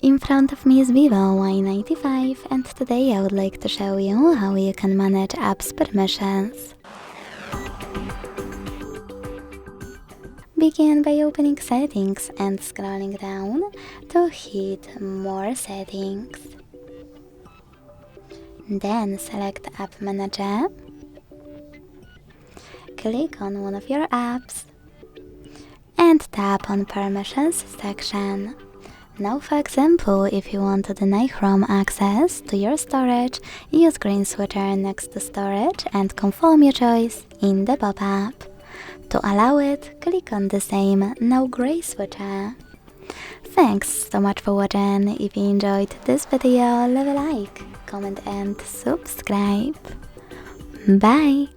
In front of me is Vivo Y95, and today I would like to show you how you can manage apps permissions. Begin by opening settings and scrolling down to hit more settings. Then select App Manager. Click on one of your apps and tap on Permissions section. Now, for example, if you want to deny Chrome access to your storage, use green switcher next to storage and confirm your choice in the pop-up. To allow it, click on the same now gray switcher. Thanks so much for watching. If you enjoyed this video, leave a like, comment and subscribe. Bye!